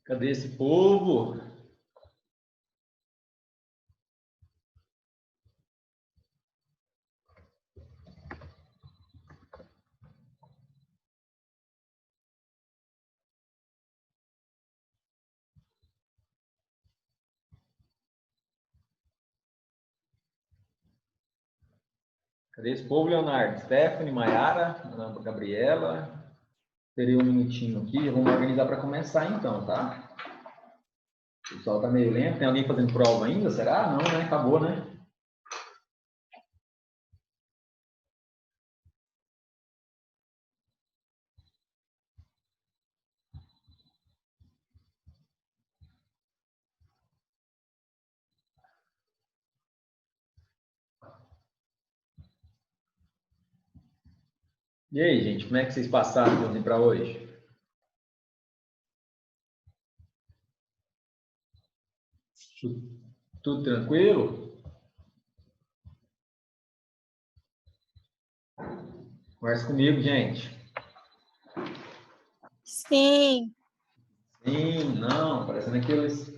Cadê esse povo? Cadê esse povo, Leonardo? Stephanie, Maiara, Ana Gabriela. Esperei um minutinho aqui. Vamos organizar para começar então, tá? O pessoal tá meio lento. Tem alguém fazendo prova ainda? Será? Não, né? Acabou, né? E aí, gente, como é que vocês passaram para hoje? Tudo tranquilo? Conversa comigo, gente. Sim. Sim, não, parecendo aqueles...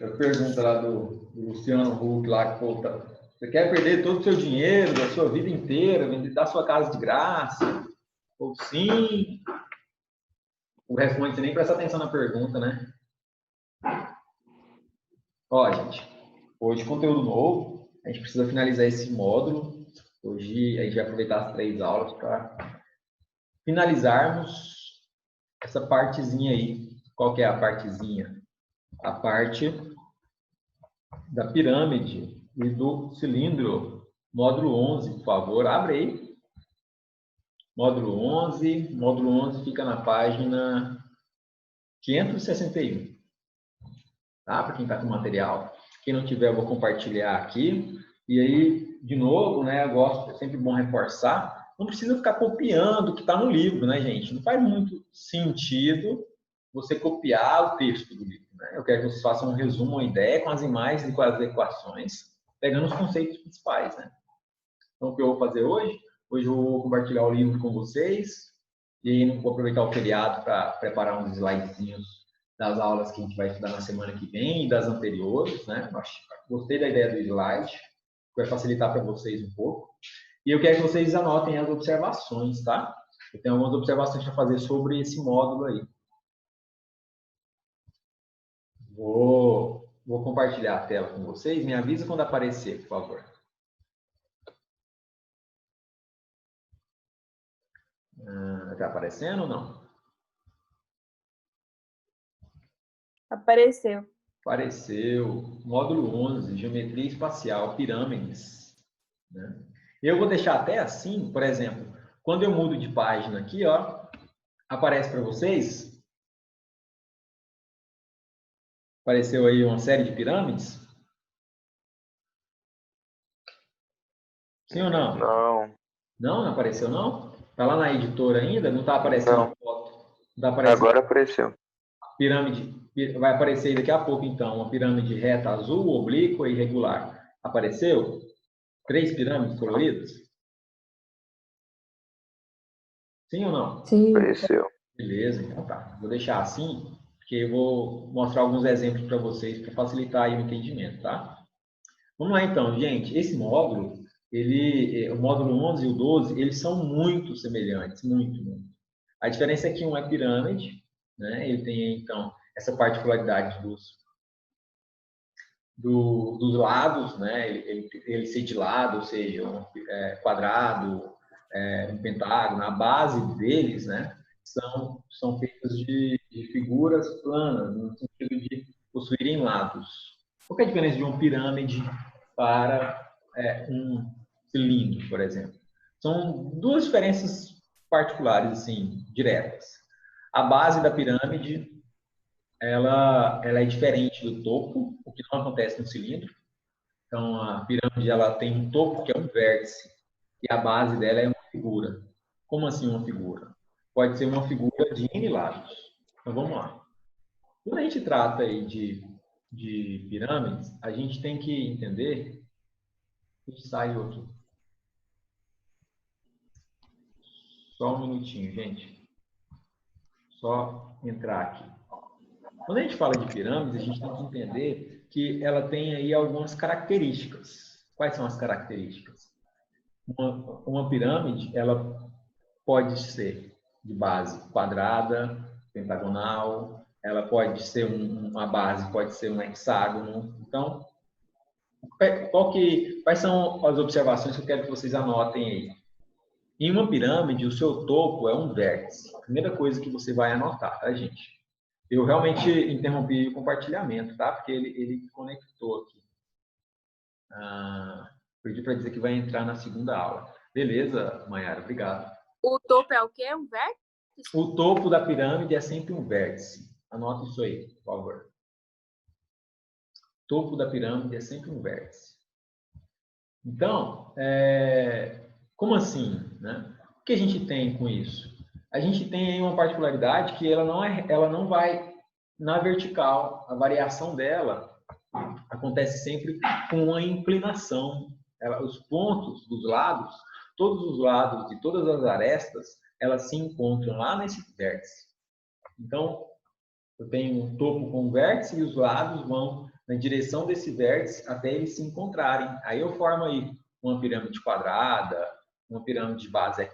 A pergunta lá do Luciano Huck, lá, que você quer perder todo o seu dinheiro, da sua vida inteira, dar sua casa de graça? Ou sim? O responde, você nem presta atenção na pergunta, né? Ó, gente, hoje conteúdo novo, a gente precisa finalizar esse módulo. Hoje a gente vai aproveitar as 3 aulas para finalizarmos essa partezinha aí. Qual que é a partezinha? A parte da pirâmide e do cilindro. Módulo 11, por favor, abre aí. Módulo 11. Módulo 11 fica na página 561. Tá? Para quem está com material. Quem não tiver, eu vou compartilhar aqui. E aí, de novo, né, eu gosto, é sempre bom reforçar, não precisa ficar copiando o que está no livro, né, gente? Não faz muito sentido você copiar o texto do livro, né? Eu quero que vocês façam um resumo, uma ideia com as imagens e com as equações, pegando os conceitos principais, né? Então, o que eu vou fazer hoje? Hoje eu vou compartilhar o livro com vocês e aí vou aproveitar o feriado para preparar uns slidezinhos das aulas que a gente vai estudar na semana que vem e das anteriores, né? Gostei da ideia do slide, vai facilitar para vocês um pouco. E eu quero que vocês anotem as observações, tá? Eu tenho algumas observações para fazer sobre esse módulo aí. Vou compartilhar a tela com vocês. Me avisa quando aparecer, por favor. Está aparecendo ou não? Apareceu. Apareceu. Módulo 11, Geometria Espacial, Pirâmides. Né? Eu vou deixar até assim, por exemplo, quando eu mudo de página aqui, ó, aparece para vocês. Apareceu aí uma série de pirâmides? Sim ou não? Não. Não apareceu, não? Está lá na editora ainda? Não está aparecendo a foto? Não tá aparecendo. Agora apareceu. Pirâmide, vai aparecer aí daqui a pouco, então, uma pirâmide reta azul, oblíqua e irregular. Apareceu? 3 pirâmides coloridas? Sim ou não? Sim. Apareceu. Beleza, então tá. Vou deixar assim, porque eu vou mostrar alguns exemplos para vocês, para facilitar aí o entendimento, tá? Vamos lá, então, gente. Esse módulo, o módulo 11 e o 12, eles são muito semelhantes, muito, muito. A diferença é que um é pirâmide, né? Ele tem, então, essa particularidade dos lados, né? Ele ser de lado, ou seja, quadrado, um pentágono. A base deles, né? São feitas de figuras planas, no sentido de possuírem lados. Qual que é a diferença de uma pirâmide para um cilindro, por exemplo? São duas diferenças particulares, assim, diretas. A base da pirâmide, ela é diferente do topo, o que não acontece no cilindro. Então, a pirâmide ela tem um topo que é um vértice e a base dela é uma figura. Como assim uma figura? Pode ser uma figura de N lados. Então, vamos lá. Quando a gente trata aí de pirâmides, a gente tem que entender... A gente saiu aqui. Só um minutinho, gente. Só entrar aqui. Quando a gente fala de pirâmide, a gente tem que entender que ela tem aí algumas características. Quais são as características? Uma pirâmide, ela pode ser de base quadrada, pentagonal, ela pode ser uma base, pode ser um hexágono. Então, quais são as observações que eu quero que vocês anotem aí? Em uma pirâmide, o seu topo é um vértice. A primeira coisa que você vai anotar, tá, gente? Eu realmente interrompi o compartilhamento, tá? Porque ele conectou aqui. Pedi para dizer que vai entrar na segunda aula. Beleza, Mayara, obrigado. O topo é o quê? Um vértice? O topo da pirâmide é sempre um vértice. Anota isso aí, por favor. O topo da pirâmide é sempre um vértice. Então, como assim, né? O que a gente tem com isso? A gente tem aí uma particularidade que ela não vai na vertical. A variação dela acontece sempre com uma inclinação. Os pontos dos lados, todos os lados de todas as arestas, elas se encontram lá nesse vértice. Então, eu tenho um topo com vértice e os lados vão na direção desse vértice até eles se encontrarem. Aí eu formo aí uma pirâmide quadrada, uma pirâmide de base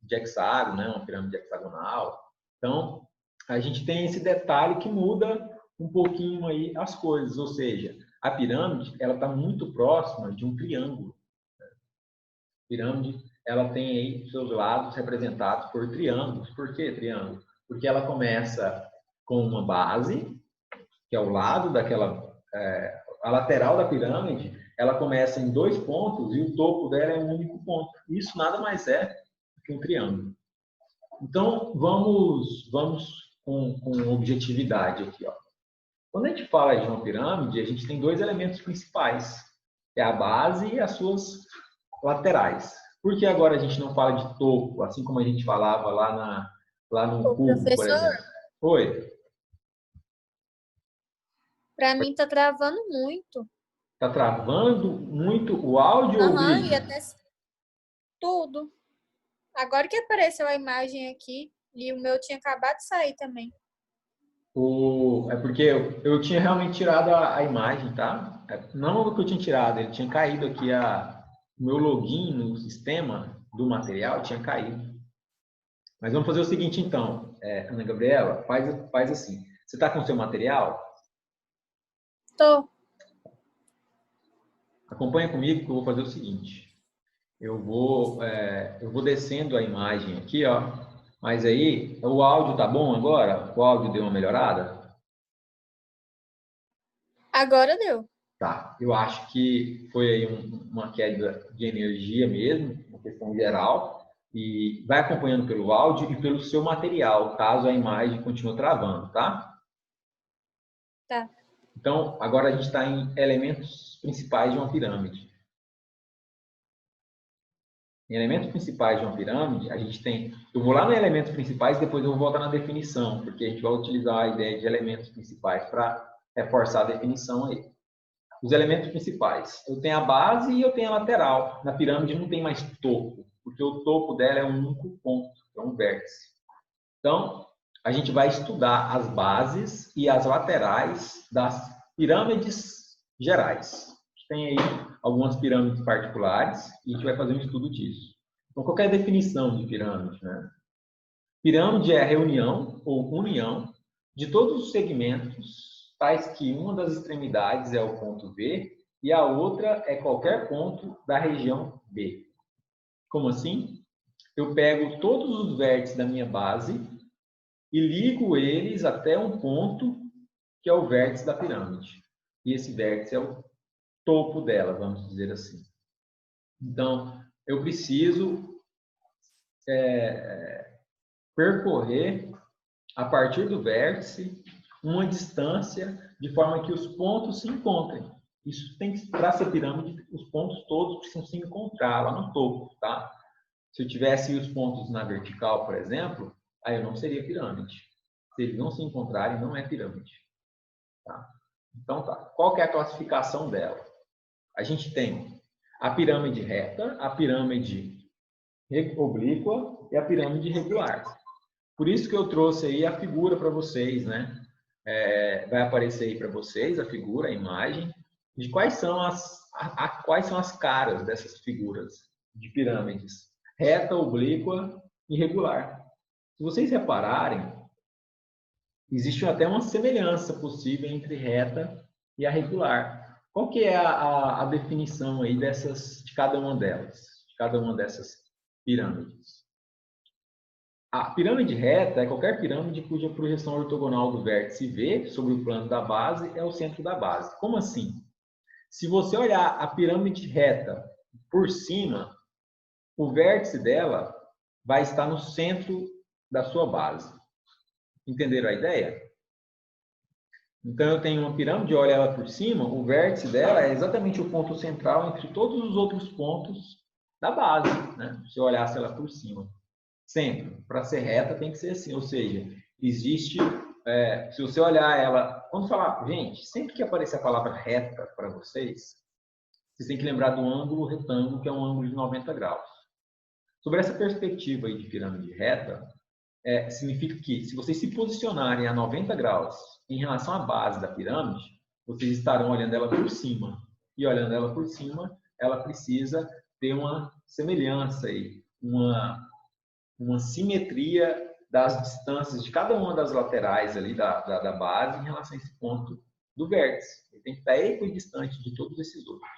de hexágono, né? Uma pirâmide hexagonal. Então, a gente tem esse detalhe que muda um pouquinho aí as coisas, ou seja, a pirâmide ela está muito próxima de um triângulo. A pirâmide ela tem aí seus lados representados por triângulos. Por que triângulo? Porque ela começa com uma base, que é o lado daquela, a lateral da pirâmide, ela começa em 2 pontos e o topo dela é um único ponto. Isso nada mais é que um triângulo. Então, vamos com objetividade aqui, ó. Quando a gente fala de uma pirâmide, a gente tem 2 elementos principais, é a base e as suas laterais. Por que agora a gente não fala de topo, assim como a gente falava lá no cubo, por exemplo? Oi? Para mim tá travando muito. Tá travando muito o áudio ou o vídeo? E até tudo. Agora que apareceu a imagem aqui e o meu tinha acabado de sair também. É porque eu tinha realmente tirado a imagem, tá? Não o que eu tinha tirado, ele tinha caído aqui, o meu login no sistema do material tinha caído. Mas vamos fazer o seguinte então, Ana Gabriela, faz assim. Você está com o seu material? Tô. Acompanha comigo que eu vou fazer o seguinte. Eu vou descendo a imagem aqui, ó. Mas aí, o áudio tá bom agora? O áudio deu uma melhorada? Agora deu. Tá, eu acho que foi aí uma queda de energia mesmo, uma questão geral, e vai acompanhando pelo áudio e pelo seu material, caso a imagem continue travando, tá? Tá. Então, agora a gente está em elementos principais de uma pirâmide. Em elementos principais de uma pirâmide, a gente tem... Eu vou lá nos elementos principais, depois eu vou voltar na definição, porque a gente vai utilizar a ideia de elementos principais para reforçar a definição aí. Os elementos principais. Eu tenho a base e eu tenho a lateral. Na pirâmide não tem mais topo, porque o topo dela é um único ponto, é um vértice. Então, a gente vai estudar as bases e as laterais das pirâmides gerais. A gente tem aí algumas pirâmides particulares e a gente vai fazer um estudo disso. Então, qual é a definição de pirâmide, né? Pirâmide é a reunião ou união de todos os segmentos, tais que uma das extremidades é o ponto V e a outra é qualquer ponto da região B. Como assim? Eu pego todos os vértices da minha base e ligo eles até um ponto que é o vértice da pirâmide. E esse vértice é o topo dela, vamos dizer assim. Então, eu preciso percorrer, a partir do vértice, uma distância de forma que os pontos se encontrem. Isso tem que, para ser pirâmide, os pontos todos precisam se encontrar lá no topo, tá? Se eu tivesse os pontos na vertical, por exemplo, aí eu não seria pirâmide. Se eles não se encontrarem, não é pirâmide. Tá? Então, tá. Qual que é a classificação dela? A gente tem a pirâmide reta, a pirâmide oblíqua e a pirâmide regular. Por isso que eu trouxe aí a figura para vocês, né? vai aparecer aí para vocês a figura, a imagem, de quais são quais são as caras dessas figuras de pirâmides: reta, oblíqua e regular. Se vocês repararem, existe até uma semelhança possível entre reta e a regular. Qual que é a definição aí de cada uma delas, de cada uma dessas pirâmides? A pirâmide reta é qualquer pirâmide cuja projeção ortogonal do vértice V sobre o plano da base é o centro da base. Como assim? Se você olhar a pirâmide reta por cima, o vértice dela vai estar no centro da sua base. Entenderam a ideia? Então, eu tenho uma pirâmide, olho ela por cima, o vértice dela é exatamente o ponto central entre todos os outros pontos da base, né? Se eu olhasse ela por cima. Sempre. Para ser reta tem que ser assim, ou seja, existe, se você olhar ela, quando falar, gente, sempre que aparecer a palavra reta para vocês têm que lembrar do ângulo retângulo, que é um ângulo de 90 graus. Sobre essa perspectiva aí de pirâmide reta, significa que se vocês se posicionarem a 90 graus em relação à base da pirâmide, vocês estarão olhando ela por cima. E olhando ela por cima, ela precisa ter uma semelhança aí, uma simetria das distâncias de cada uma das laterais ali da base em relação a esse ponto do vértice. Ele tem que estar equidistante de todos esses outros.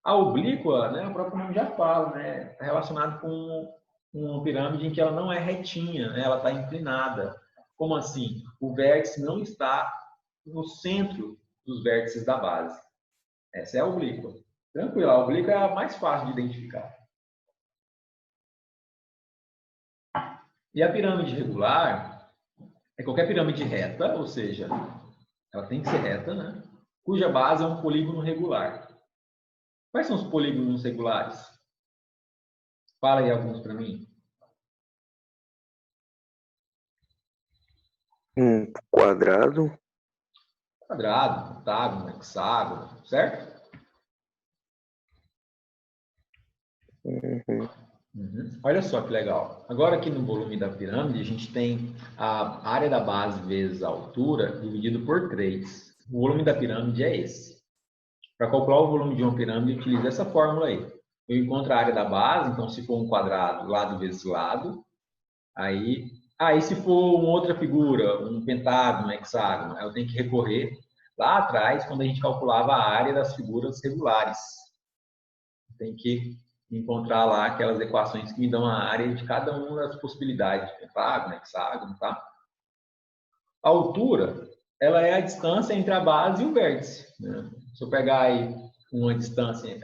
A oblíqua, né, o próprio nome já fala, né, está relacionado com uma pirâmide em que ela não é retinha, né, ela está inclinada. Como assim? O vértice não está no centro dos vértices da base. Essa é a oblíqua. Tranquilo, a oblíqua é a mais fácil de identificar. E a pirâmide regular é qualquer pirâmide reta, ou seja, ela tem que ser reta, né? Cuja base é um polígono regular. Quais são os polígonos regulares? Fala aí alguns para mim. Um quadrado. Quadrado, octágono, hexágono, certo? Olha só que legal. Agora aqui no volume da pirâmide, a gente tem a área da base vezes a altura dividido por 3. O volume da pirâmide é esse. Para calcular o volume de uma pirâmide, utiliza essa fórmula aí. Eu encontro a área da base, então se for um quadrado, lado vezes lado. Aí se for uma outra figura, um pentágono, um hexágono, eu tenho que recorrer lá atrás, quando a gente calculava a área das figuras regulares. Tem que encontrar lá aquelas equações que me dão a área de cada uma das possibilidades, pentágono, hexágono, tá? A altura, ela é a distância entre a base e o vértice, né? Se eu pegar aí uma distância,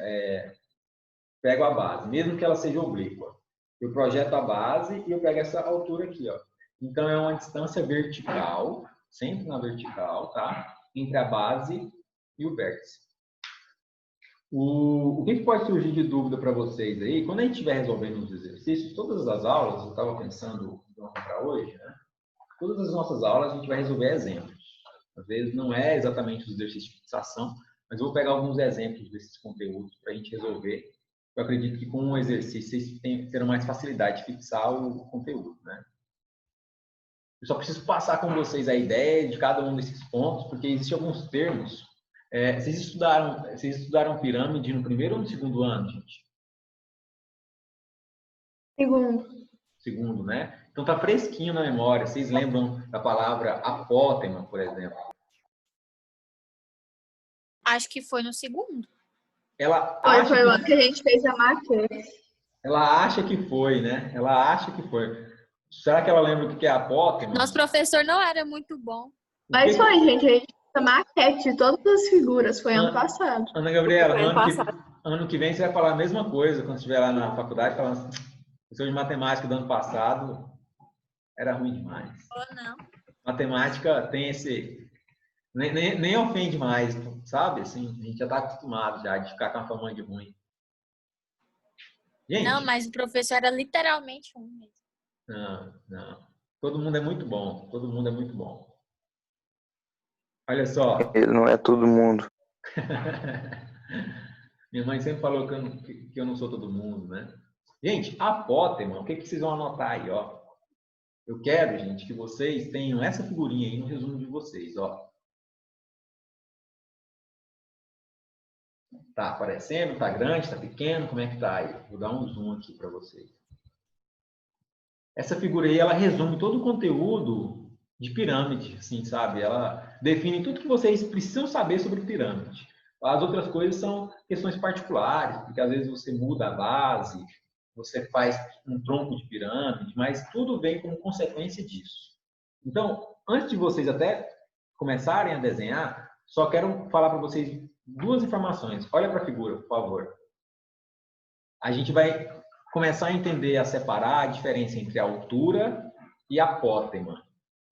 pego a base, mesmo que ela seja oblíqua. Eu projeto a base e eu pego essa altura aqui, ó. Então, é uma distância vertical, sempre na vertical, tá? Entre a base e o vértice. O que pode surgir de dúvida para vocês aí? Quando a gente estiver resolvendo os exercícios, todas as aulas, eu estava pensando para hoje, né? Todas as nossas aulas a gente vai resolver exemplos. Às vezes não é exatamente os exercícios de fixação, mas eu vou pegar alguns exemplos desses conteúdos para a gente resolver. Eu acredito que com o exercício vocês terão mais facilidade de fixar o conteúdo, né? Eu só preciso passar com vocês a ideia de cada um desses pontos, porque existem alguns termos. Vocês estudaram pirâmide no primeiro ou no segundo ano, gente? Segundo. Segundo, né? Então tá fresquinho na memória. Vocês lembram da palavra apótema, por exemplo? Acho que foi no segundo. Foi o ano que a gente fez a maquete. Ela acha que foi, né? Ela acha que foi. Será que ela lembra o que é apótema? Nosso professor não era muito bom. Mas foi, gente. A gente fez a maquete de todas as figuras. Foi ano passado. Ana Gabriela, Foi ano que vem você vai falar a mesma coisa quando estiver lá na faculdade, falando assim, professor de matemática do ano passado era ruim demais. Ou não. Matemática tem esse... Nem ofende mais, sabe? Assim, a gente já está acostumado já de ficar com a fama de ruim. Gente, não, mas o professor era literalmente um mesmo. Não. Todo mundo é muito bom. Todo mundo é muito bom. Olha só. Ele não é todo mundo. Minha mãe sempre falou que eu não sou todo mundo, né? Gente, apótema, o que vocês vão anotar aí, ó? Eu quero, gente, que vocês tenham essa figurinha aí no resumo de vocês, ó. Tá aparecendo? Tá grande? Tá pequeno? Como é que tá aí? Vou dar um zoom aqui para vocês. Essa figura aí, ela resume todo o conteúdo de pirâmide, assim, sabe? Ela define tudo que vocês precisam saber sobre pirâmide. As outras coisas são questões particulares, porque às vezes você muda a base, você faz um tronco de pirâmide, mas tudo vem como consequência disso. Então, antes de vocês até começarem a desenhar, só quero falar para vocês duas informações. Olha para a figura, por favor. A gente vai começar a entender, a separar a diferença entre a altura e a apótema.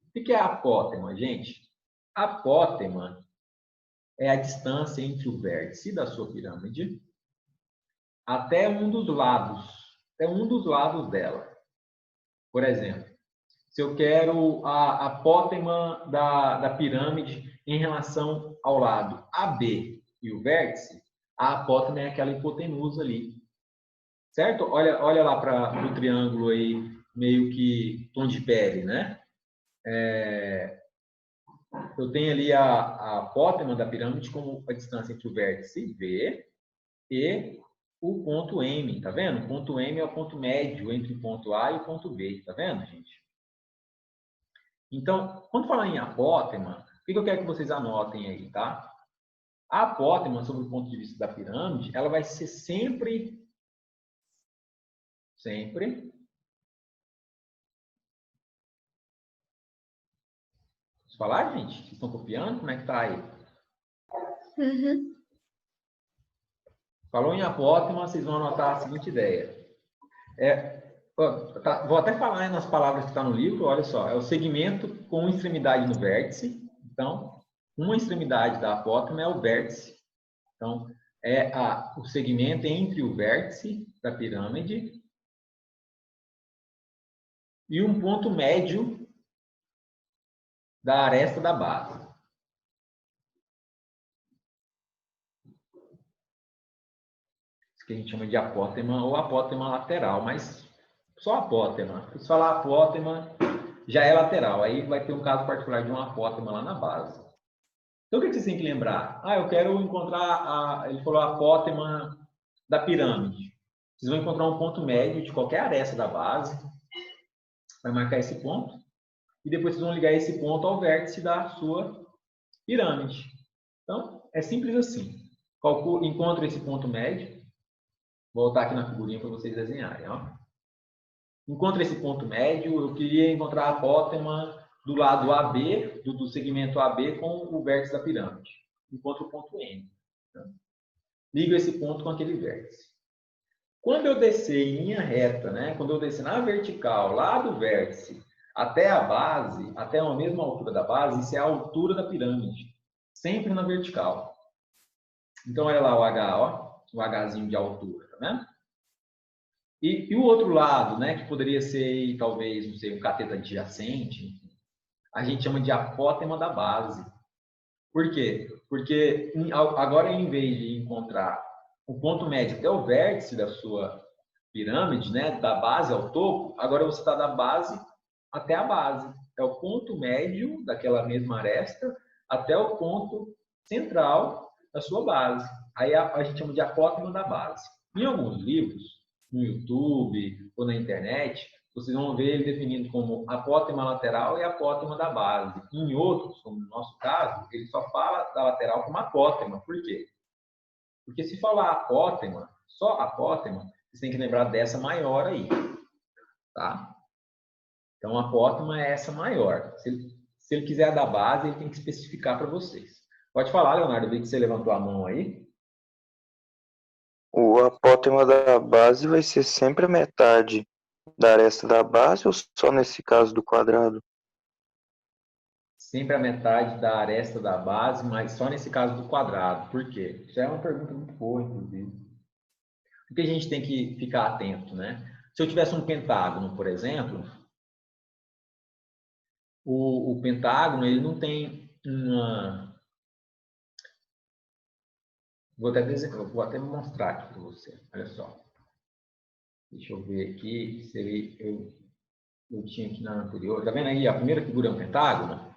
O que é a apótema, gente? A apótema é a distância entre o vértice da sua pirâmide até um dos lados dela. Por exemplo, se eu quero a apótema da pirâmide em relação ao lado AB e o vértice, a apótema é aquela hipotenusa ali. Certo? Olha lá para o triângulo aí, meio que tom de pele, né? Eu tenho ali a apótema da pirâmide como a distância entre o vértice V e o ponto M, tá vendo? O ponto M é o ponto médio entre o ponto A e o ponto B, tá vendo, gente? Então, quando falar em apótema, o que eu quero que vocês anotem aí, tá? A apótema, sob o ponto de vista da pirâmide, ela vai ser sempre Posso falar, gente? Vocês estão copiando? Como é que tá aí? Uhum. Falou em apótema, vocês vão anotar a seguinte ideia. Vou até falar nas palavras que está no livro, olha só. É o segmento com extremidade no vértice. Então, uma extremidade da apótema é o vértice. Então, é o segmento entre o vértice da pirâmide e um ponto médio da aresta da base. Isso que a gente chama de apótema ou apótema lateral, mas só apótema. Se falar apótema, já é lateral. Aí vai ter um caso particular de uma apótema lá na base. Então, o que vocês têm que lembrar? Eu quero encontrar, ele falou a apótema da pirâmide. Vocês vão encontrar um ponto médio de qualquer aresta da base. Vai marcar esse ponto. E depois vocês vão ligar esse ponto ao vértice da sua pirâmide. Então, é simples assim. Encontre esse ponto médio. Vou voltar aqui na figurinha para vocês desenharem. Ó. Encontre esse ponto médio. Eu queria encontrar a apótema do lado AB, do segmento AB com o vértice da pirâmide. Encontro o ponto M. Então, ligo esse ponto com aquele vértice. Quando eu descer em linha reta, né? Quando eu descer na vertical, lá do vértice até a base, até a mesma altura da base, isso é a altura da pirâmide. Sempre na vertical. Então, olha lá o H, ó. O Hzinho de altura, tá vendo? E o outro lado, né? Que poderia ser, talvez, não sei, um cateto adjacente. A gente chama de apótema da base. Por quê? Porque agora, em vez de encontrar o ponto médio até o vértice da sua pirâmide, né, da base ao topo, agora você está da base até a base. É o ponto médio daquela mesma aresta até o ponto central da sua base. Aí a gente chama de apótema da base. Em alguns livros, no YouTube ou na internet, vocês vão ver ele definido como apótema lateral e apótema da base. Em outros, como no nosso caso, ele só fala da lateral como apótema. Por quê? Porque se falar apótema, só apótema, vocês têm que lembrar dessa maior aí. Tá? Então, a apótema é essa maior. Se ele quiser da base, ele tem que especificar para vocês. Pode falar, Leonardo, eu vi que você levantou a mão aí. O apótema da base vai ser sempre a metade da aresta da base ou só nesse caso do quadrado? Sempre a metade da aresta da base, mas só nesse caso do quadrado. Por quê? Isso é uma pergunta muito boa, inclusive. O que a gente tem que ficar atento, né? Se eu tivesse um pentágono, por exemplo, o pentágono ele não tem uma... Vou até mostrar aqui para você. Olha só. Deixa eu ver aqui se eu tinha aqui na anterior. Tá vendo aí? A primeira figura é um pentágono.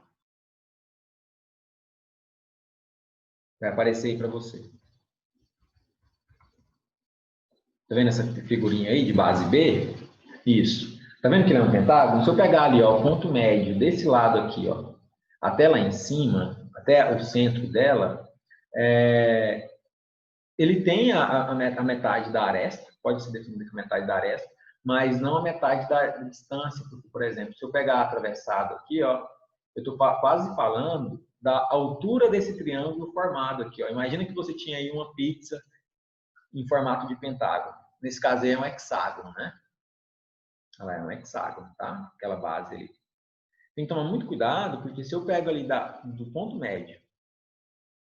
Vai aparecer aí para você. Tá vendo essa figurinha aí de base B? Isso. Tá vendo que ele é um pentágono? Se eu pegar ali, ó, o ponto médio desse lado aqui, ó, até lá em cima, até o centro dela, ele tem a metade da aresta, pode ser definido como metade da aresta, mas não a metade da distância, porque, por exemplo, se eu pegar atravessado aqui, ó, eu estou quase falando da altura desse triângulo formado aqui, ó. Imagina que você tinha aí uma pizza em formato de pentágono. Nesse caso aí é um hexágono, né? Ela é um hexágono, tá? Aquela base ali. Tem que tomar muito cuidado, porque se eu pego ali do ponto médio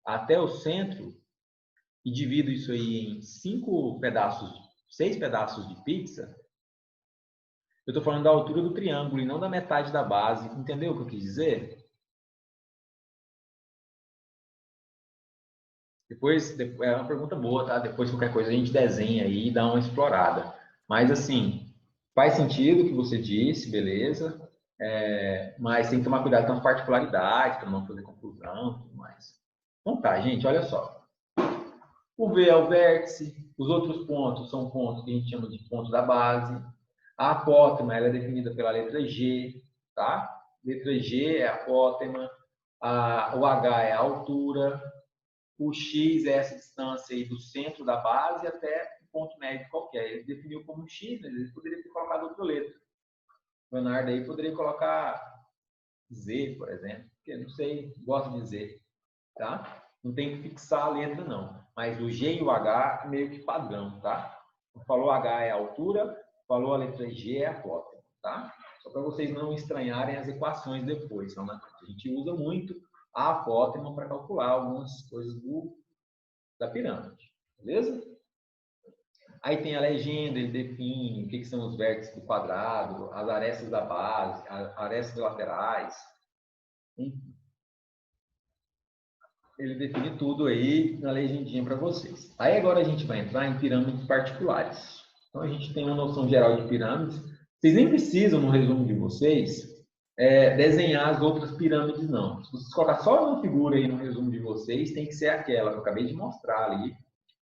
até o centro e divido isso aí em 6 pedaços de pizza, eu estou falando da altura do triângulo e não da metade da base. Entendeu o que eu quis dizer? Depois é uma pergunta boa, tá? Depois qualquer coisa a gente desenha aí e dá uma explorada. Mas assim, faz sentido o que você disse, beleza? Mas tem que tomar cuidado com as particularidades, para não fazer confusão e tudo mais. Então tá, gente, olha só. O V é o vértice, os outros pontos são pontos que a gente chama de pontos da base. A apótema ela é definida pela letra G, tá? Letra G é a apótema, o H é a altura, o X é essa distância aí do centro da base até um ponto médio qualquer. Ele definiu como X, mas ele poderia ter colocado outra letra. O Leonardo aí poderia colocar Z, por exemplo, porque não sei, gosto de Z, tá? Não tem que fixar a letra, não. Mas o G e o H é meio que padrão, tá? Falou H é a altura, falou a letra G é a apótema, tá? Só para vocês não estranharem as equações depois. Então, a gente usa muito a apótema para calcular algumas coisas da pirâmide, beleza? Aí tem a legenda, ele define o que são os vértices do quadrado, as arestas da base, as arestas laterais, enfim. Ele define tudo aí na legendinha para vocês. Aí agora a gente vai entrar em pirâmides particulares. Então a gente tem uma noção geral de pirâmides. Vocês nem precisam, no resumo de vocês, desenhar as outras pirâmides, não. Se vocês colocar só uma figura aí no resumo de vocês, tem que ser aquela que eu acabei de mostrar ali.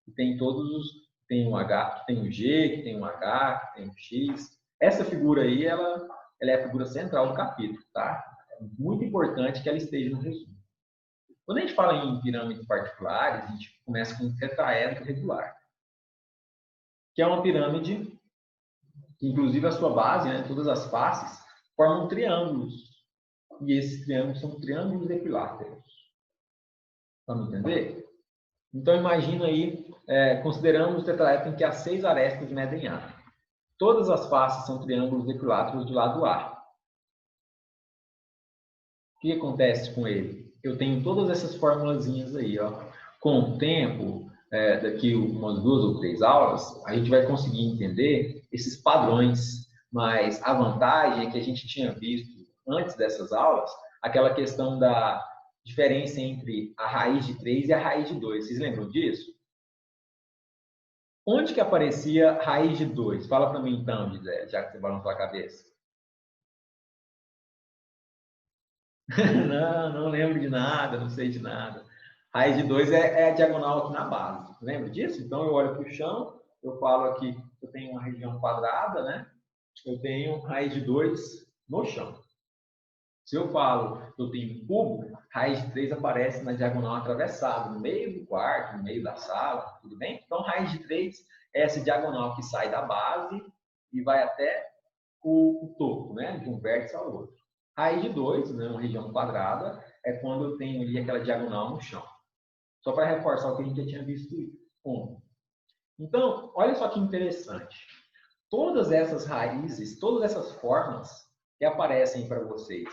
Que tem tem um H, que tem um G, que tem um H, que tem um X. Essa figura aí, ela é a figura central do capítulo, tá? É muito importante que ela esteja no resumo. Quando a gente fala em pirâmides particulares, a gente começa com um tetraedro regular, que é uma pirâmide que, inclusive, a sua base, né, todas as faces, formam triângulos. E esses triângulos são triângulos equiláteros. Vamos entender? Então, imagina aí, consideramos o tetraedro em que as 6 arestas medem A. Todas as faces são triângulos equiláteros do lado A. O que acontece com ele? Eu tenho todas essas formulazinhas aí, ó. Com o tempo, daqui umas 2 ou 3 aulas, a gente vai conseguir entender esses padrões. Mas a vantagem é que a gente tinha visto antes dessas aulas aquela questão da diferença entre a raiz de 3 e a raiz de 2. Vocês lembram disso? Onde que aparecia raiz de 2? Fala para mim então, Gisele, já que você balançou a cabeça. Não lembro de nada, não sei de nada. Raiz de 2 é a diagonal aqui na base. Lembra disso? Então, eu olho para o chão, eu falo aqui que eu tenho uma região quadrada, né? Eu tenho raiz de 2 no chão. Se eu falo que eu tenho um cubo, raiz de 3 aparece na diagonal atravessada, no meio do quarto, no meio da sala, tudo bem? Então, raiz de 3 é essa diagonal que sai da base e vai até o topo, né? De um vértice ao outro. Raiz de 2, né, uma região quadrada, é quando eu tenho ali aquela diagonal no chão. Só para reforçar o que a gente já tinha visto ontem. Então, olha só que interessante. Todas essas raízes, todas essas formas que aparecem para vocês,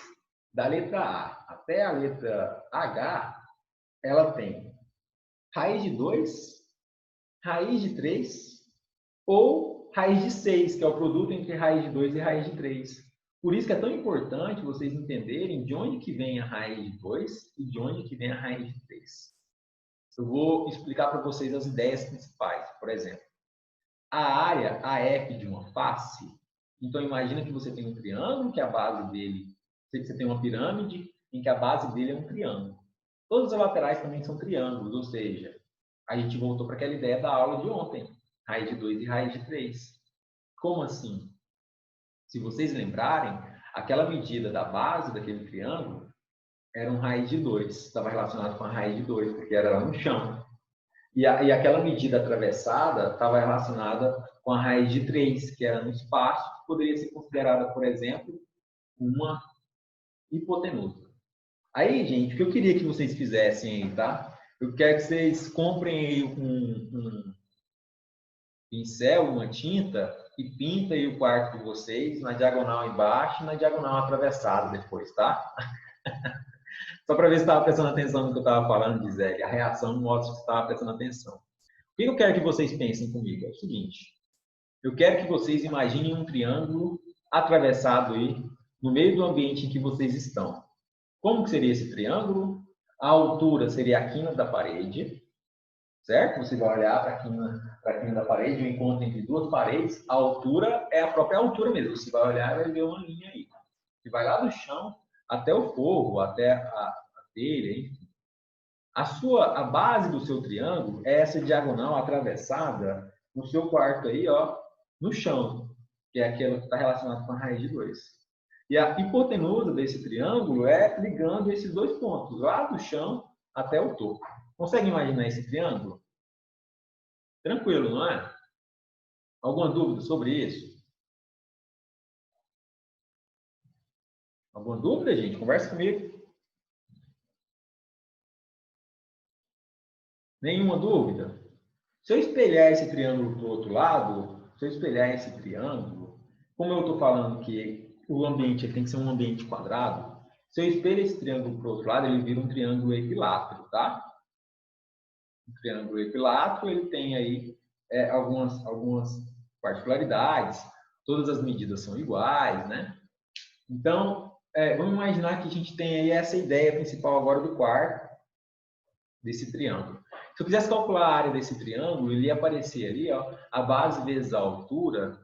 da letra A até a letra H, ela tem raiz de 2, raiz de 3 ou raiz de 6, que é o produto entre raiz de 2 e raiz de 3. Por isso que é tão importante vocês entenderem de onde que vem a raiz de 2 e de onde que vem a raiz de 3. Eu vou explicar para vocês as ideias principais. Por exemplo, a área AF de uma face Então, imagina que você tem um triângulo, que a base dele... Você tem uma pirâmide, em que a base dele é um triângulo. Todos os laterais também são triângulos, ou seja, a gente voltou para aquela ideia da aula de ontem. Raiz de 2 e raiz de 3. Como assim? Se vocês lembrarem, aquela medida da base daquele triângulo era um raiz de 2. Estava relacionado com a raiz de 2, porque era lá no chão. E aquela medida atravessada estava relacionada com a raiz de 3, que era no espaço, que poderia ser considerada, por exemplo, uma hipotenusa. Aí, gente, o que eu queria que vocês fizessem aí, tá? Eu quero que vocês comprem aí um pincel, uma tinta e pintem aí o quarto de vocês na diagonal embaixo e na diagonal atravessada depois, tá? Só para ver se estava prestando atenção no que eu estava falando, Gisele. A reação mostra que você estava prestando atenção. O que eu quero que vocês pensem comigo? É o seguinte. Eu quero que vocês imaginem um triângulo atravessado aí no meio do ambiente em que vocês estão. Como que seria esse triângulo? A altura seria a quina da parede, certo? Você vai olhar para a quina da parede, o encontro entre duas paredes. A altura é a própria altura mesmo. Você vai olhar e vai ver uma linha aí, que vai lá do chão até o forro, até a telha, enfim. A base do seu triângulo é essa diagonal atravessada no seu quarto aí, ó, no chão, que é aquela que está relacionada com a raiz de 2. E a hipotenusa desse triângulo é ligando esses dois pontos, lá do chão até o topo. Consegue imaginar esse triângulo? Tranquilo, não é? Alguma dúvida sobre isso? Alguma dúvida, gente? Conversa comigo. Nenhuma dúvida? Se eu espelhar esse triângulo para o outro lado, se eu espelhar esse triângulo, como eu estou falando que o ambiente tem que ser um ambiente quadrado, se eu espelho esse triângulo para o outro lado, ele vira um triângulo equilátero, tá? Um triângulo equilátero, ele tem aí algumas particularidades, todas as medidas são iguais, né? Então, vamos imaginar que a gente tem aí essa ideia principal agora do quarto, desse triângulo. Se eu quisesse calcular a área desse triângulo, ele ia aparecer ali, ó, a base vezes a altura,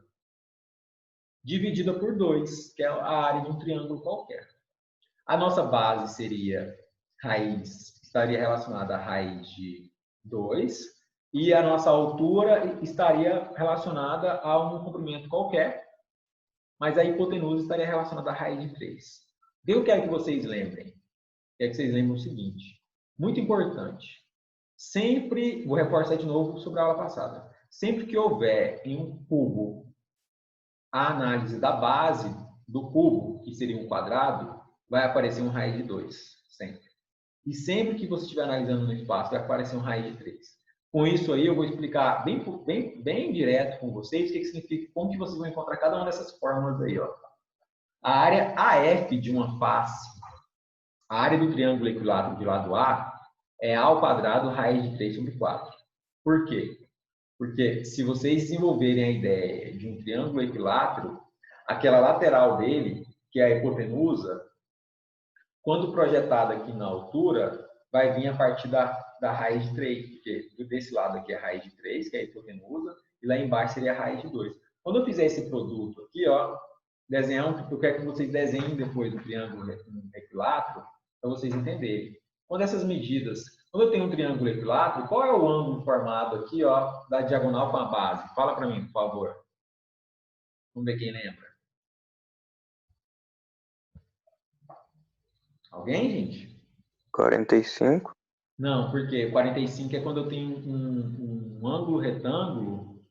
dividida por 2, que é a área de um triângulo qualquer. A nossa base seria estaria relacionada à raiz de 2, e a nossa altura estaria relacionada a um comprimento qualquer, mas a hipotenusa estaria relacionada à raiz de 3. Eu quero que vocês lembrem. Quero que vocês lembrem o seguinte, muito importante. Sempre, vou reforçar de novo sobre a aula passada, sempre que houver em um cubo a análise da base do cubo, que seria um quadrado, vai aparecer um raiz de 2, sempre. E sempre que você estiver analisando no espaço, vai aparecer um raiz de 3. Com isso aí, eu vou explicar bem direto com vocês o que significa, como que vocês vão encontrar cada uma dessas fórmulas aí, ó. A área AF de uma face, a área do triângulo equilátero de lado A, é A ao quadrado raiz de 3 sobre 4. Por quê? Porque se vocês desenvolverem a ideia de um triângulo equilátero, aquela lateral dele, que é a hipotenusa, quando projetada aqui na altura, vai vir a partir da raiz de 3, porque desse lado aqui é a raiz de 3, que é a hipotenusa, e lá embaixo seria a raiz de 2. Quando eu fizer esse produto aqui, ó, eu quero que vocês desenhem depois o triângulo equilátero, para vocês entenderem. Quando essas medidas, quando eu tenho um triângulo equilátero, qual é o ângulo formado aqui, ó, da diagonal com a base? Fala para mim, por favor. Vamos ver quem lembra. Alguém, gente? 45. Não, porque 45 é quando eu tenho um ângulo retângulo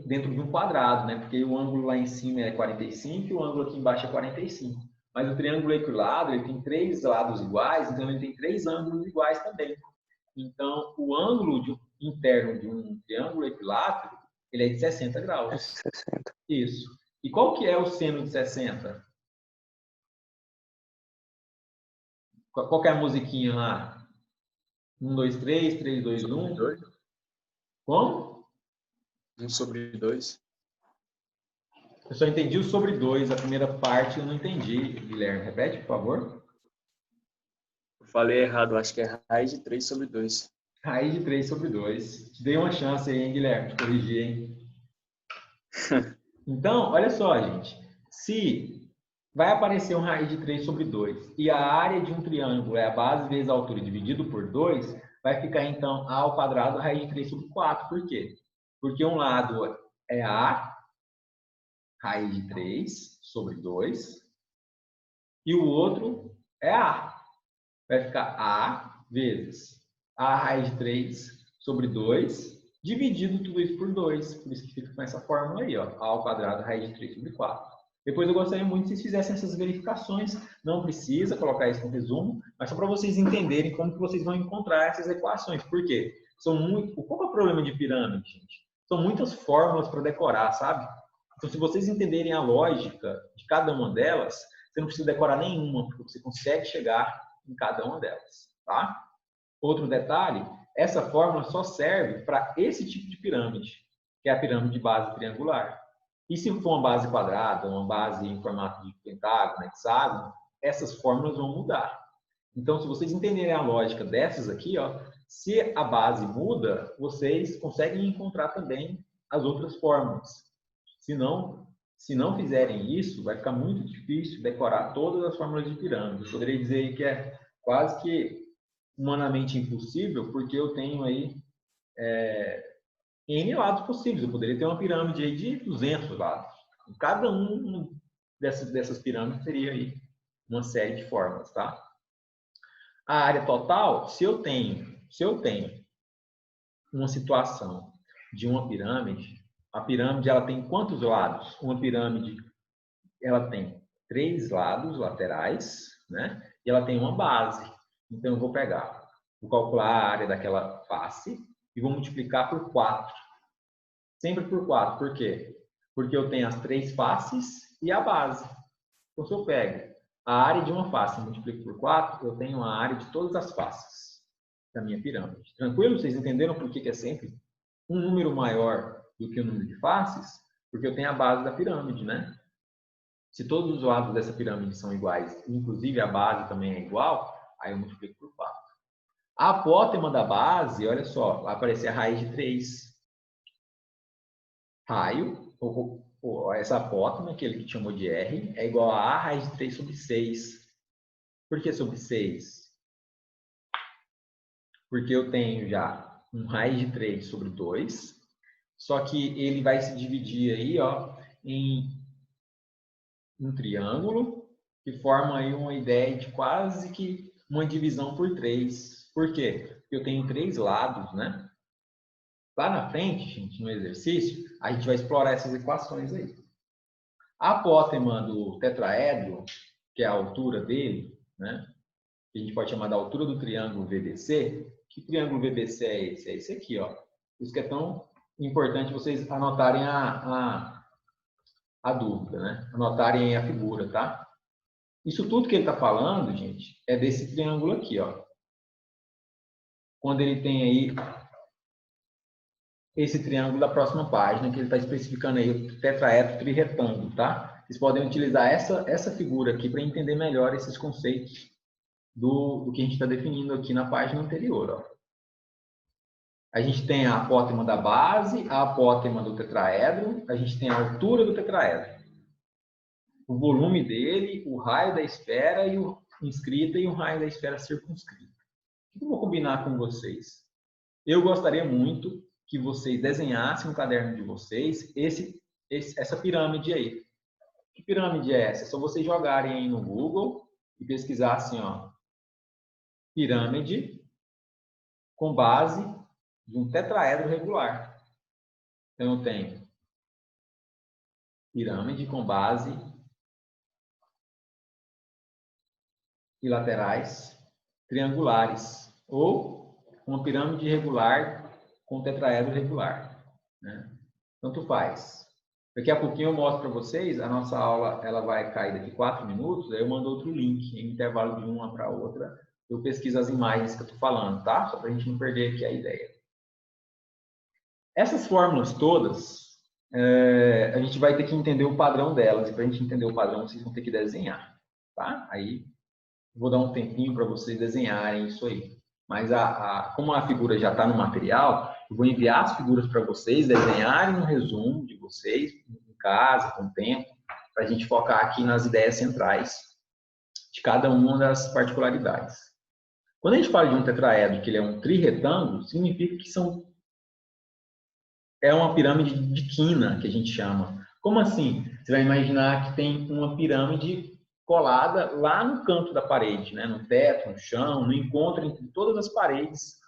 dentro de um quadrado, né? Porque o ângulo lá em cima é 45 e o ângulo aqui embaixo é 45. Mas o triângulo equilátero, ele tem 3 lados iguais, então ele tem 3 ângulos iguais também. Então, o ângulo interno de um triângulo equilátero, ele é de 60 graus. 60. Isso. E qual que é o seno de 60? Qual que é a musiquinha lá? 1, 2, 3, 3, 2, 1. Como? 1 sobre 2. Eu só entendi o sobre 2, a primeira parte eu não entendi. Guilherme, repete, por favor. Eu falei errado, acho que é raiz de 3 sobre 2. Raiz de 3 sobre 2. Te dei uma chance aí, hein, Guilherme, de corrigir, hein? Então, olha só, gente. Se vai aparecer um raiz de 3 sobre 2 e a área de um triângulo é a base vezes a altura dividido por 2, vai ficar, então, a ao quadrado raiz de 3 sobre 4. Por quê? Porque um lado é a raiz de 3 sobre 2 e o outro é a. Vai ficar a vezes a raiz de 3 sobre 2, dividido tudo isso por 2. Por isso que fica com essa fórmula aí, ó, a ao quadrado raiz de 3 sobre 4. Depois eu gostaria muito que vocês fizessem essas verificações. Não precisa colocar isso no resumo, mas só para vocês entenderem como que vocês vão encontrar essas equações. Por quê? Qual é o problema de pirâmide, gente? São muitas fórmulas para decorar, sabe? Então, se vocês entenderem a lógica de cada uma delas, você não precisa decorar nenhuma, porque você consegue chegar em cada uma delas, tá? Outro detalhe, essa fórmula só serve para esse tipo de pirâmide, que é a pirâmide de base triangular. E se for uma base quadrada, uma base em formato de pentágono, hexágono, essas fórmulas vão mudar. Então, se vocês entenderem a lógica dessas aqui, ó, se a base muda, vocês conseguem encontrar também as outras fórmulas. Se não fizerem isso, vai ficar muito difícil decorar todas as fórmulas de pirâmide. Eu poderia dizer que é quase que humanamente impossível, porque eu tenho aí N lados possíveis. Eu poderia ter uma pirâmide aí de 200 lados. Cada um dessas pirâmides teria aí uma série de fórmulas, tá? A área total, se eu tenho uma situação de uma pirâmide, a pirâmide ela tem quantos lados? Uma pirâmide ela tem 3 lados laterais, né? E ela tem uma base. Então eu vou calcular a área daquela face e vou multiplicar por 4. Sempre por 4. Por quê? Porque eu tenho as 3 faces e a base. Então, se eu pego a área de uma face e multiplico por 4, eu tenho a área de todas as faces da minha pirâmide. Tranquilo? Vocês entenderam por que é sempre um número maior do que o número de faces? Porque eu tenho a base da pirâmide, né? Se todos os lados dessa pirâmide são iguais, inclusive a base também é igual, aí eu multiplico por 4. A apótema da base, olha só, vai aparecer a raiz de 3. Raio, ou essa apótema, que ele chamou de R, é igual a A raiz de 3 sobre 6. Por que sobre 6? Porque eu tenho já um raiz de 3 sobre 2, só que ele vai se dividir aí, ó, em um triângulo, que forma aí uma ideia de quase que uma divisão por 3. Por quê? Porque eu tenho 3 lados, né? Lá na frente, gente, no exercício, a gente vai explorar essas equações aí. A apótema do tetraedro, que é a altura dele, né? Que a gente pode chamar da altura do triângulo VBC. Que triângulo VBC é esse? É esse aqui, ó. Por isso que é tão importante vocês anotarem a dúvida, né? Anotarem a figura, tá? Isso tudo que ele está falando, gente, é desse triângulo aqui, ó. Quando ele tem aí esse triângulo da próxima página, que ele está especificando aí o tetraedro trirretângulo, tá? Vocês podem utilizar essa figura aqui para entender melhor esses conceitos do que a gente está definindo aqui na página anterior, ó. A gente tem a apótema da base, a apótema do tetraedro, a gente tem a altura do tetraedro, o volume dele, o raio da esfera e o inscrita e o raio da esfera circunscrita. O que eu vou combinar com vocês? Eu gostaria muito que vocês desenhassem no caderno de vocês essa pirâmide aí. Que pirâmide é essa? É só vocês jogarem aí no Google e pesquisarem, ó, pirâmide com base de um tetraedro regular. Então, eu tenho pirâmide com base e laterais triangulares, ou uma pirâmide regular com tetraedro regular, né? Tanto faz. Daqui a pouquinho eu mostro para vocês, a nossa aula ela vai cair daqui 4 minutos, aí eu mando outro link, em intervalo de uma para outra, eu pesquiso as imagens que eu estou falando, tá? Só para a gente não perder aqui a ideia. Essas fórmulas todas, a gente vai ter que entender o padrão delas, e para a gente entender o padrão, vocês vão ter que desenhar, tá? Aí, vou dar um tempinho para vocês desenharem isso aí. Mas, como a figura já está no material, eu vou enviar as figuras para vocês desenharem um resumo de vocês, casa, com o tempo, para a gente focar aqui nas ideias centrais de cada uma das particularidades. Quando a gente fala de um tetraedro, que ele é um trirretângulo, significa que é uma pirâmide de quina, que a gente chama. Como assim? Você vai imaginar que tem uma pirâmide colada lá no canto da parede, né? No teto, no chão, no encontro entre todas as paredes,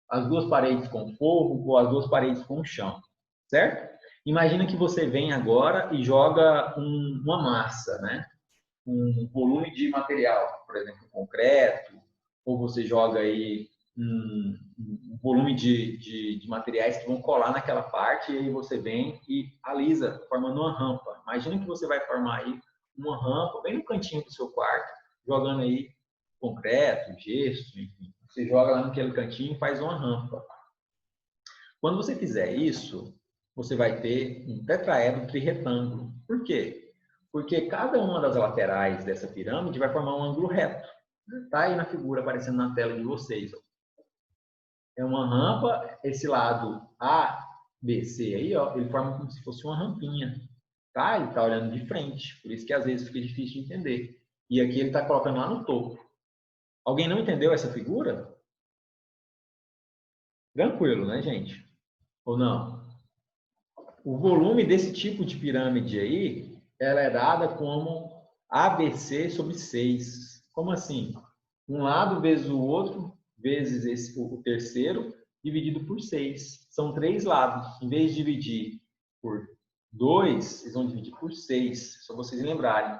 as duas paredes com forro ou as duas paredes com chão, certo? Imagina que você vem agora e joga uma massa, né? Um volume de material, por exemplo, concreto, ou você joga aí um volume de materiais que vão colar naquela parte, e aí você vem e alisa, formando uma rampa. Imagina que você vai formar aí uma rampa bem no cantinho do seu quarto, jogando aí concreto, gesso, enfim. Você joga lá naquele cantinho e faz uma rampa. Quando você fizer isso, você vai ter um tetraedro trirretângulo. Por quê? Porque cada uma das laterais dessa pirâmide vai formar um ângulo reto. Está aí na figura aparecendo na tela de vocês. É uma rampa, esse lado A, B, C aí, ó, ele forma como se fosse uma rampinha. Tá? Ele está olhando de frente, por isso que às vezes fica difícil de entender. E aqui ele está colocando lá no topo. Alguém não entendeu essa figura? Tranquilo, né, gente? Ou não? O volume desse tipo de pirâmide aí, ela é dada como ABC sobre 6. Como assim? Um lado vezes o outro, vezes o terceiro, dividido por 6. São 3 lados. Em vez de dividir por 2, vocês vão dividir por 6. Só vocês lembrarem.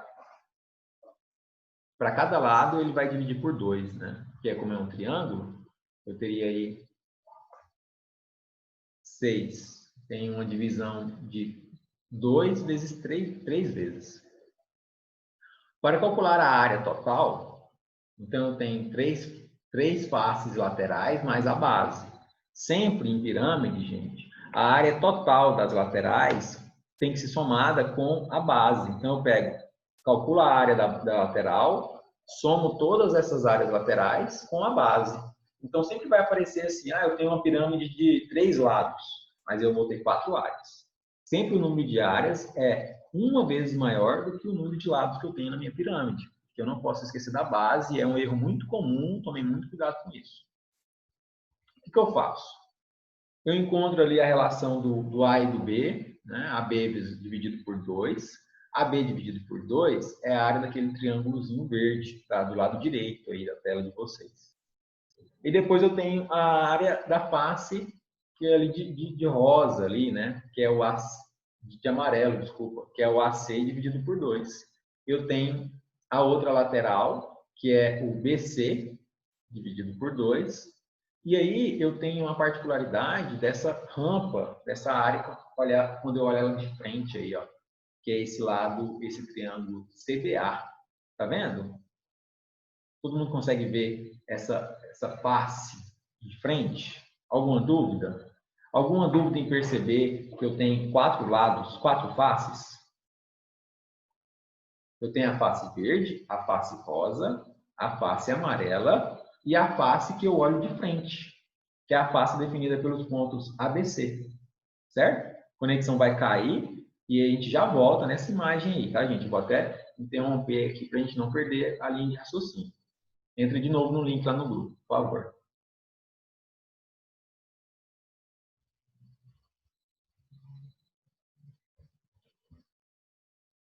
Para cada lado, ele vai dividir por 2, né? Que é como é um triângulo, eu teria aí 6. Tem uma divisão de 2 vezes 3 vezes. Para calcular a área total, então eu tenho 3 faces laterais mais a base. Sempre em pirâmide, gente, a área total das laterais tem que ser somada com a base. Então eu calculo a área da lateral, somo todas essas áreas laterais com a base. Então sempre vai aparecer assim, eu tenho uma pirâmide de 3 lados, mas eu vou ter 4 áreas. Sempre o número de áreas é uma vez maior do que o número de lados que eu tenho na minha pirâmide. Que eu não posso esquecer da base, e é um erro muito comum, tomem muito cuidado com isso. O que eu faço? Eu encontro ali a relação do A e do B, né? AB dividido por 2. AB dividido por 2 é a área daquele triângulozinho verde, tá? Do lado direito aí da tela de vocês. E depois eu tenho a área da face, que é ali de rosa ali, né? Que é o AC, de amarelo, desculpa, que é o AC dividido por 2. Eu tenho a outra lateral, que é o BC dividido por 2. E aí eu tenho uma particularidade dessa rampa, dessa área, quando eu olho ela de frente aí, ó, que é esse lado, esse triângulo CBA. Tá vendo? Todo mundo consegue ver essa face de frente? Alguma dúvida? Alguma dúvida em perceber que eu tenho 4 lados, 4 faces? Eu tenho a face verde, a face rosa, a face amarela e a face que eu olho de frente, que é a face definida pelos pontos ABC, certo? A conexão vai cair e a gente já volta nessa imagem aí, tá, gente? Vou até interromper aqui para a gente não perder a linha de raciocínio. Entre de novo no link lá no grupo, por favor.